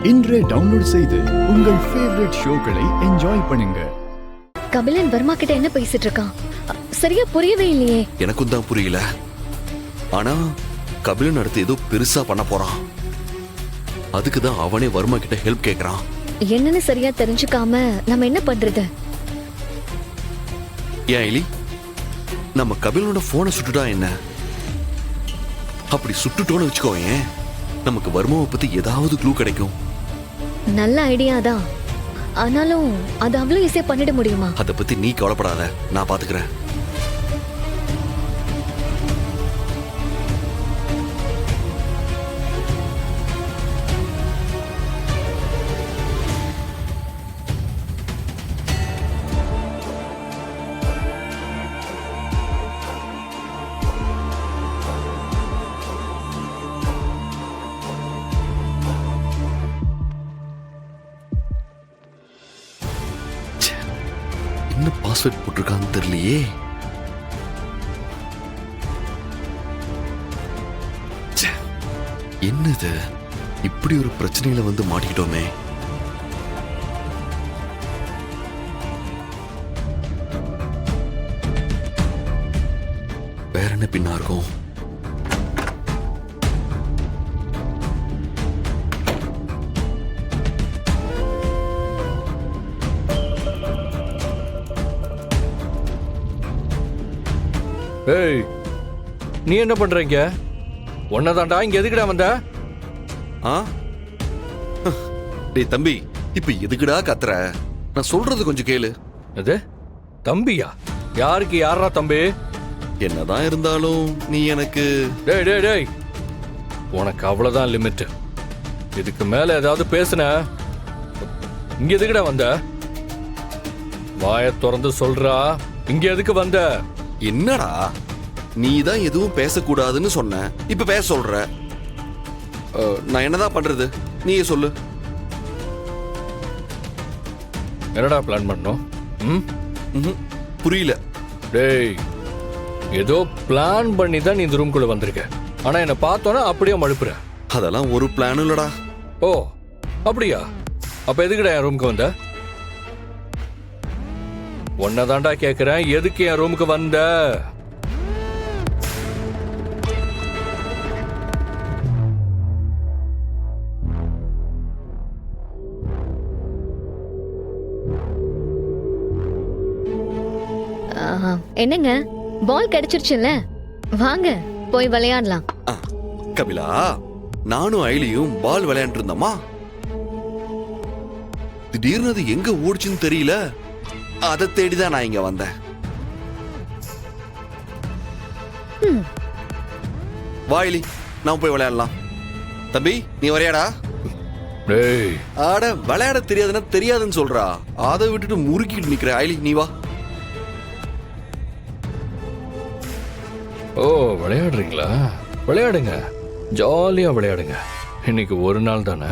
இன்றே டவுன்லோட் செய்து உங்கள் ஃபேவரட் ஷோக்களை என்ஜாய் பண்ணுங்க. கபிலன் வர்மா கிட்ட என்ன பேசிட்டு இருக்கான்? சரியா புரியவே இல்லையே. எனக்கும் தான் புரியல. ஆனா கபிலன் அடுத்து ஏதோ பெருசா பண்ண போறான். அதுக்கு தான் அவனே வர்மா கிட்ட ஹெல்ப் கேக்குறான். என்னன்னு சரியா தெரிஞ்சுக்காம நம்ம என்ன பண்றது? ஏன் எலி, நம்ம கபிலனோட போனை சுட்டுட்டா என்ன? அப்படி சுட்டுட்டோன்னு வச்சுக்கோங்க, நமக்கு வர்மாவை பத்தி ஏதாவது க்ளூ கிடைக்கும். நல்ல ஐடியா தான். ஆனாலும் அது அவ்வளவு ஈஸியா பண்ணிட முடியுமா? அதை பத்தி நீ கவலைப்படாத, நான் பாத்துக்கிறேன். என்ன பாஸ்வேர்ட் போட்டிருக்கான்னு தெரியலையே. என்னது, இப்படி ஒரு பிரச்சனையில வந்து மாட்டிக்கிட்டோமே. வேற என்ன பின்னா இருக்கும்? ஏய், நீ என்ன பண்றீங்க? ஒன்னதாண்டா இங்க எதுக்குடா வந்த? டேய் தம்பி, இப்ப எதுக்குடா கத்துற? நான் சொல்றது கொஞ்சம் கேளு. அது தம்பியா? யாருக்கு யாரா தம்பி? என்னதான் இருந்தாலும் நீ எனக்கு... டேய் டேய் டேய், உனக்கு அவ்வளவுதான் லிமிட். இதுக்கு மேல ஏதாவது பேசுன, இங்க எதுக்குடா வந்த? வாயை திறந்து சொல்றா, இங்க எதுக்கு வந்த? என்னடா, நீ தான் எதுவும் பேசக்கூடாதுன்னு சொன்ன, இப்ப பேச சொல்ற. நான் என்னதான் பண்றது, நீயே சொல்லு. என்னடா பிளான் பண்ணோம்? புரியல. டேய், ஏதோ பிளான் பண்ணி தான் நீ இந்த ரூம்குள்ள வந்திருக்க. ஆனா என்ன பார்த்தோன்னா அப்படியே மழுப்புற. அதெல்லாம் ஒரு பிளான் இல்லடா. ஓ அப்படியா? அப்ப எதுக்குடா என் ரூமுக்கு வந்த? ஒன்னதாண்டா கேக்குறேன், எதுக்கு என் ரூமுக்கு வந்த? என்னங்க, பால் கிடைச்சிருச்சுல்ல, வாங்க போய் விளையாடலாம். கபிலா, நானும் ஐலியும் பால் விளையாண்டு இருந்தோமா, திடீர்னு அது எங்க ஓடிச்சுன்னு தெரியல. அதை தேடிதான் நான் இங்க வந்தேன். வாயிலி, நான் போய் விளையாடலாம். தம்பி, நீ வரையாடா? ஆட, விளையாட தெரியாதுன்னா தெரியாதுன்னு சொல்றா. அதை விட்டுட்டு முறுக்கிட்டு நிக்கிற. ஐலி, நீ வா. ஓ, விளையாடுறீங்களா? விளையாடுங்க, ஜாலியா விளையாடுங்க. இன்னைக்கு ஒரு நாள் தானே.